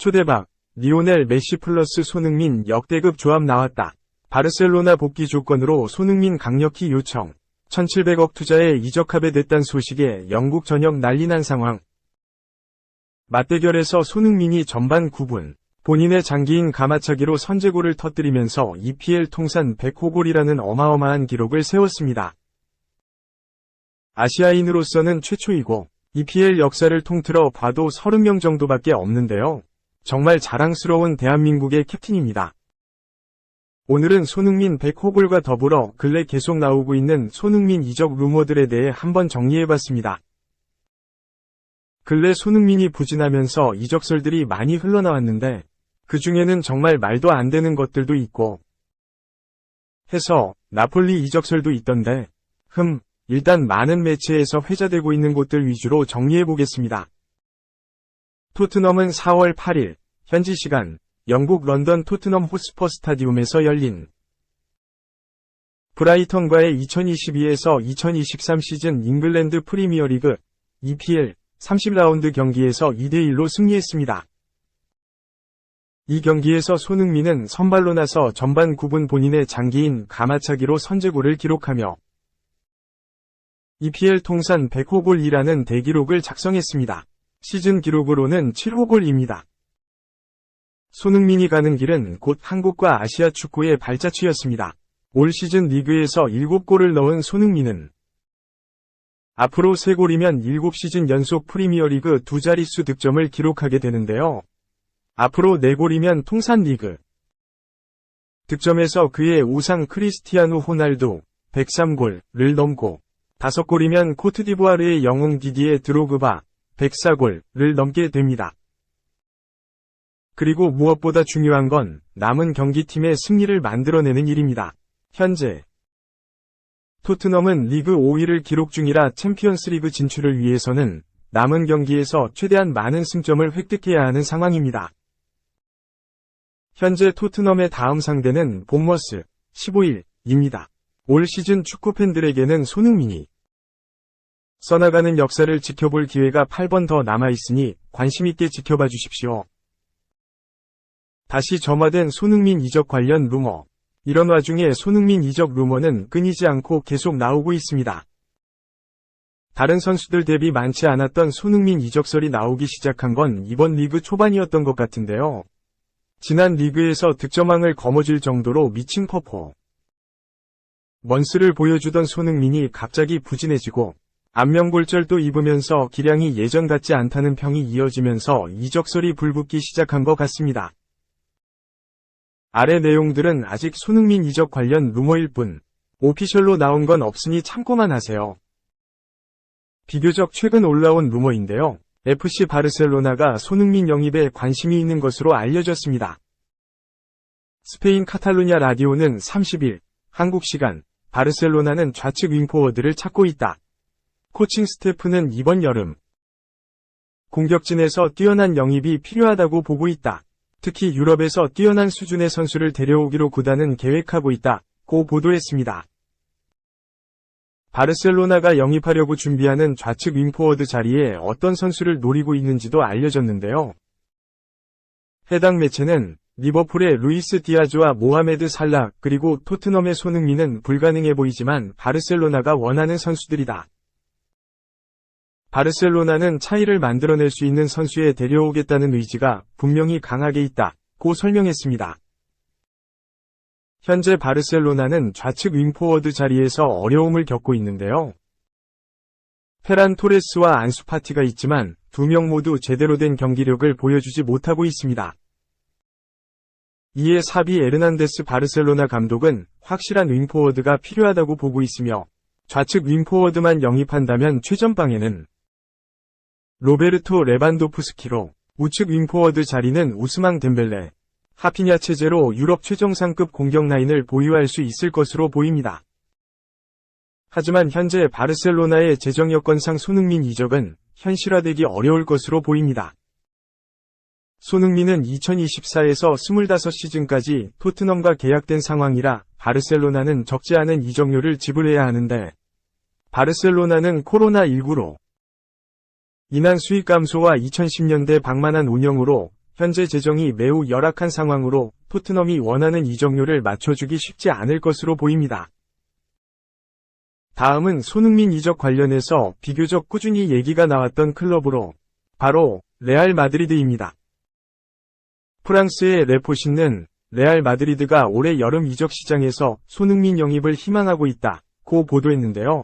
초대박, 리오넬 메시 플러스 손흥민 역대급 조합 나왔다. 바르셀로나 복귀 조건으로 손흥민 강력히 요청. 1700억 투자에 이적하게 됐단 소식에 영국 전역 난리난 상황. 맞대결에서 손흥민이 전반 9분, 본인의 장기인 가마차기로 선제골을 터뜨리면서 EPL 통산 100호골이라는 어마어마한 기록을 세웠습니다. 아시아인으로서는 최초이고, EPL 역사를 통틀어 봐도 30명 정도밖에 없는데요. 정말 자랑스러운 대한민국의 캡틴입니다. 오늘은 손흥민 100호골과 더불어 근래 계속 나오고 있는 손흥민 이적 루머들에 대해 한번 정리해봤습니다. 근래 손흥민이 부진하면서 이적설들이 많이 흘러나왔는데 그 중에는 정말 말도 안 되는 것들도 있고 해서 나폴리 이적설도 있던데 일단 많은 매체에서 회자되고 있는 곳들 위주로 정리해보겠습니다. 토트넘은 4월 8일 현지 시간 영국 런던 토트넘 호스퍼 스타디움에서 열린 브라이턴과의 2022에서 2023 시즌 잉글랜드 프리미어리그 EPL 30라운드 경기에서 2대1로 승리했습니다. 이 경기에서 손흥민은 선발로 나서 전반 9분 본인의 장기인 가마차기로 선제골을 기록하며 EPL 통산 100호골이라는 대기록을 작성했습니다. 시즌 기록으로는 7호골입니다. 손흥민이 가는 길은 곧 한국과 아시아 축구의 발자취였습니다. 올 시즌 리그에서 7골을 넣은 손흥민은 앞으로 3골이면 7시즌 연속 프리미어리그 2자릿수 득점을 기록하게 되는데요. 앞으로 4골이면 통산 리그 득점에서 그의 우상 크리스티아누 호날두 103골을 넘고 5골이면 코트디부아르의 영웅 디디에 드로그바 104골을 넘게 됩니다. 그리고 무엇보다 중요한 건 남은 경기팀의 승리를 만들어내는 일입니다. 현재 토트넘은 리그 5위를 기록 중이라 챔피언스리그 진출을 위해서는 남은 경기에서 최대한 많은 승점을 획득해야 하는 상황입니다. 현재 토트넘의 다음 상대는 본머스 15일입니다. 올 시즌 축구 팬들에게는 손흥민이 써나가는 역사를 지켜볼 기회가 8번 더 남아있으니 관심있게 지켜봐 주십시오. 다시 점화된 손흥민 이적 관련 루머. 이런 와중에 손흥민 이적 루머는 끊이지 않고 계속 나오고 있습니다. 다른 선수들 대비 많지 않았던 손흥민 이적설이 나오기 시작한 건 이번 리그 초반이었던 것 같은데요. 지난 리그에서 득점왕을 거머쥘 정도로 미친 퍼포먼스를 보여주던 손흥민이 갑자기 부진해지고 안면골절도 입으면서 기량이 예전 같지 않다는 평이 이어지면서 이적설이 불붙기 시작한 것 같습니다. 아래 내용들은 아직 손흥민 이적 관련 루머일 뿐 오피셜로 나온 건 없으니 참고만 하세요. 비교적 최근 올라온 루머인데요. FC 바르셀로나가 손흥민 영입에 관심이 있는 것으로 알려졌습니다. 스페인 카탈루냐 라디오는 30일 한국 시간 바르셀로나는 좌측 윙포워드를 찾고 있다. 코칭 스태프는 이번 여름 공격진에서 뛰어난 영입이 필요하다고 보고 있다. 특히 유럽에서 뛰어난 수준의 선수를 데려오기로 구단은 계획하고 있다고 보도했습니다. 바르셀로나가 영입하려고 준비하는 좌측 윙포워드 자리에 어떤 선수를 노리고 있는지도 알려졌는데요. 해당 매체는 리버풀의 루이스 디아즈와 모하메드 살라 그리고 토트넘의 손흥민은 불가능해 보이지만 바르셀로나가 원하는 선수들이다. 바르셀로나는 차이를 만들어낼 수 있는 선수에 데려오겠다는 의지가 분명히 강하게 있다고 설명했습니다. 현재 바르셀로나는 좌측 윙포워드 자리에서 어려움을 겪고 있는데요. 페란 토레스와 안수 파티가 있지만 2명 모두 제대로 된 경기력을 보여주지 못하고 있습니다. 이에 사비 에르난데스 바르셀로나 감독은 확실한 윙포워드가 필요하다고 보고 있으며 좌측 윙포워드만 영입한다면 최전방에는 로베르토 레반도프스키로 우측 윙포워드 자리는 우스망 덴벨레, 하피냐 체제로 유럽 최정상급 공격 라인을 보유할 수 있을 것으로 보입니다. 하지만 현재 바르셀로나의 재정 여건상 손흥민 이적은 현실화되기 어려울 것으로 보입니다. 손흥민은 2024에서 25시즌까지 토트넘과 계약된 상황이라 바르셀로나는 적지 않은 이적료를 지불해야 하는데 바르셀로나는 코로나19로 인한 수익 감소와 2010년대 방만한 운영으로 현재 재정이 매우 열악한 상황으로 토트넘이 원하는 이적료를 맞춰주기 쉽지 않을 것으로 보입니다. 다음은 손흥민 이적 관련해서 비교적 꾸준히 얘기가 나왔던 클럽으로 바로 레알 마드리드입니다. 프랑스의 레포신는 레알 마드리드가 올해 여름 이적 시장에서 손흥민 영입을 희망하고 있다고 보도했는데요.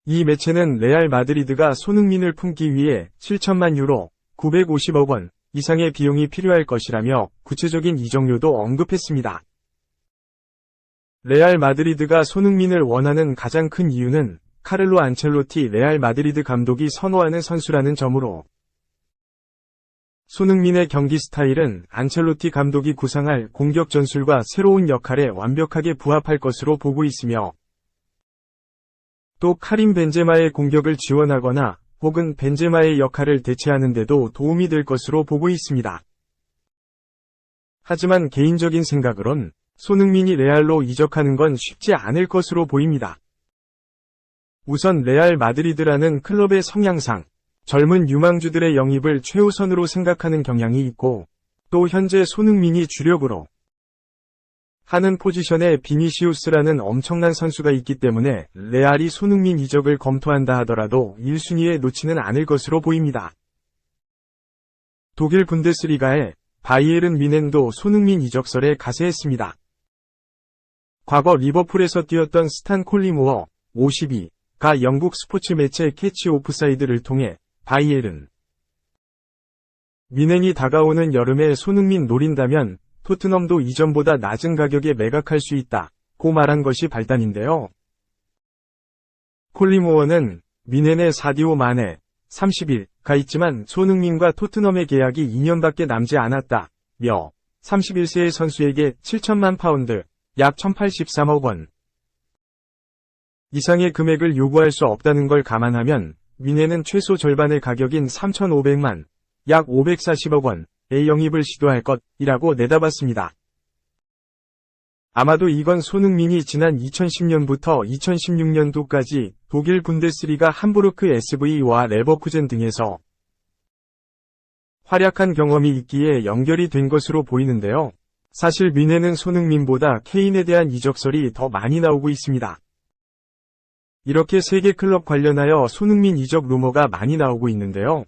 이 매체는 레알 마드리드가 손흥민을 품기 위해 7천만 유로, 950억 원 이상의 비용이 필요할 것이라며 구체적인 이적료도 언급했습니다. 레알 마드리드가 손흥민을 원하는 가장 큰 이유는 카를로 안첼로티 레알 마드리드 감독이 선호하는 선수라는 점으로 손흥민의 경기 스타일은 안첼로티 감독이 구상할 공격 전술과 새로운 역할에 완벽하게 부합할 것으로 보고 있으며 또 카림 벤제마의 공격을 지원하거나 혹은 벤제마의 역할을 대체하는 데도 도움이 될 것으로 보고 있습니다. 하지만 개인적인 생각으론 손흥민이 레알로 이적하는 건 쉽지 않을 것으로 보입니다. 우선 레알 마드리드라는 클럽의 성향상 젊은 유망주들의 영입을 최우선으로 생각하는 경향이 있고 또 현재 손흥민이 주력으로 하는 포지션에 비니시우스라는 엄청난 선수가 있기 때문에 레알이 손흥민 이적을 검토한다 하더라도 1순위에 놓지는 않을 것으로 보입니다. 독일 분데스리가의 바이에른 뮌헨도 손흥민 이적설에 가세했습니다. 과거 리버풀에서 뛰었던 스탄 콜리모어 52가 영국 스포츠 매체 캐치 오프사이드를 통해 바이에른 뮌헨이 다가오는 여름에 손흥민 노린다면 토트넘도 이전보다 낮은 가격에 매각할 수 있다고 말한 것이 발단인데요. 콜리모어는 뮌헨의 사디오 마네 31가 있지만 손흥민과 토트넘의 계약이 2년밖에 남지 않았다며 31세의 선수에게 7천만 파운드 약 1083억 원 이상의 금액을 요구할 수 없다는 걸 감안하면 뮌헨은 최소 절반의 가격인 3,500만 약 540억 원의 영입을 시도할 것이라고 내다봤습니다. 아마도 이건 손흥민이 지난 2010년부터 2016년도까지 독일 분데스리가 함부르크 SV와 레버쿠젠 등에서 활약한 경험이 있기에 연결이 된 것으로 보이는데요. 사실 뮌헨은 손흥민보다 케인에 대한 이적설이 더 많이 나오고 있습니다. 이렇게 세계 클럽 관련하여 손흥민 이적 루머가 많이 나오고 있는데요.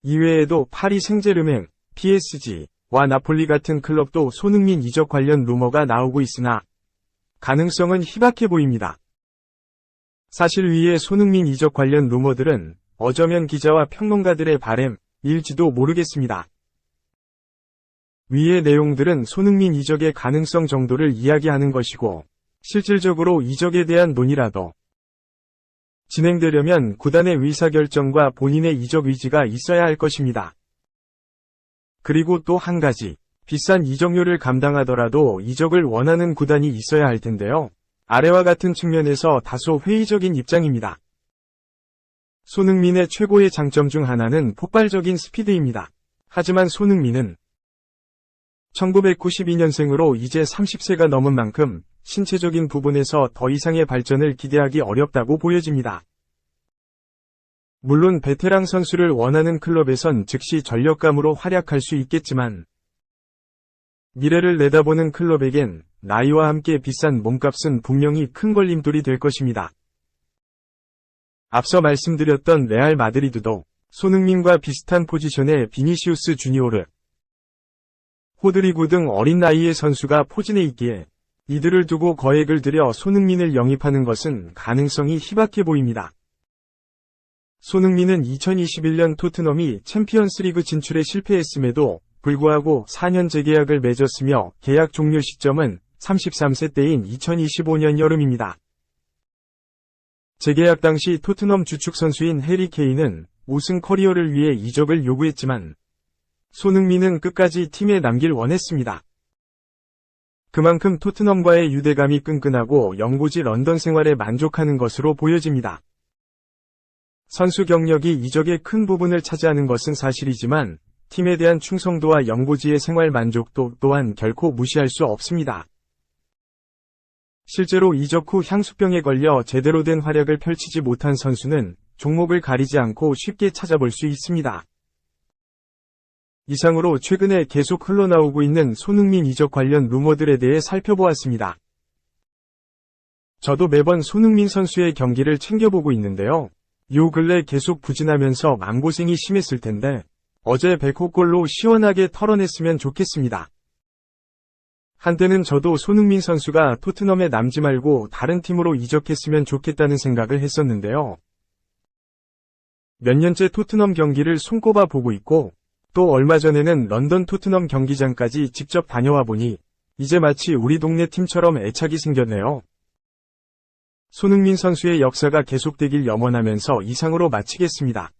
이외에도 파리 생제르맹, PSG와 나폴리 같은 클럽도 손흥민 이적 관련 루머가 나오고 있으나 가능성은 희박해 보입니다. 사실 위의 손흥민 이적 관련 루머들은 어저면 기자와 평론가들의 바램일지도 모르겠습니다. 위의 내용들은 손흥민 이적의 가능성 정도를 이야기하는 것이고 실질적으로 이적에 대한 논의라도 진행되려면 구단의 의사결정과 본인의 이적 의지가 있어야 할 것입니다. 그리고 또 한 가지, 비싼 이적료를 감당하더라도 이적을 원하는 구단이 있어야 할 텐데요. 아래와 같은 측면에서 다소 회의적인 입장입니다. 손흥민의 최고의 장점 중 하나는 폭발적인 스피드입니다. 하지만 손흥민은 1992년생으로 이제 30세가 넘은 만큼 신체적인 부분에서 더 이상의 발전을 기대하기 어렵다고 보여집니다. 물론 베테랑 선수를 원하는 클럽에선 즉시 전력감으로 활약할 수 있겠지만 미래를 내다보는 클럽에겐 나이와 함께 비싼 몸값은 분명히 큰 걸림돌이 될 것입니다. 앞서 말씀드렸던 레알 마드리드도 손흥민과 비슷한 포지션의 비니시우스 주니오르, 호드리구 등 어린 나이의 선수가 포진해 있기에 이들을 두고 거액을 들여 손흥민을 영입하는 것은 가능성이 희박해 보입니다. 손흥민은 2021년 토트넘이 챔피언스리그 진출에 실패했음에도 불구하고 4년 재계약을 맺었으며 계약 종료 시점은 33세 때인 2025년 여름입니다. 재계약 당시 토트넘 주축 선수인 해리 케인은 우승 커리어를 위해 이적을 요구했지만 손흥민은 끝까지 팀에 남길 원했습니다. 그만큼 토트넘과의 유대감이 끈끈하고 영고지 런던 생활에 만족하는 것으로 보여집니다. 선수 경력이 이적의 큰 부분을 차지하는 것은 사실이지만 팀에 대한 충성도와 영고지의 생활 만족도 또한 결코 무시할 수 없습니다. 실제로 이적 후 향수병에 걸려 제대로 된 활약을 펼치지 못한 선수는 종목을 가리지 않고 쉽게 찾아볼 수 있습니다. 이상으로 최근에 계속 흘러나오고 있는 손흥민 이적 관련 루머들에 대해 살펴보았습니다. 저도 매번 손흥민 선수의 경기를 챙겨보고 있는데요. 요 근래 계속 부진하면서 마음고생이 심했을 텐데 어제 100호골로 시원하게 털어냈으면 좋겠습니다. 한때는 저도 손흥민 선수가 토트넘에 남지 말고 다른 팀으로 이적했으면 좋겠다는 생각을 했었는데요. 몇 년째 토트넘 경기를 손꼽아 보고 있고 또 얼마 전에는 런던 토트넘 경기장까지 직접 다녀와 보니 이제 마치 우리 동네 팀처럼 애착이 생겼네요. 손흥민 선수의 역사가 계속되길 염원하면서 이상으로 마치겠습니다.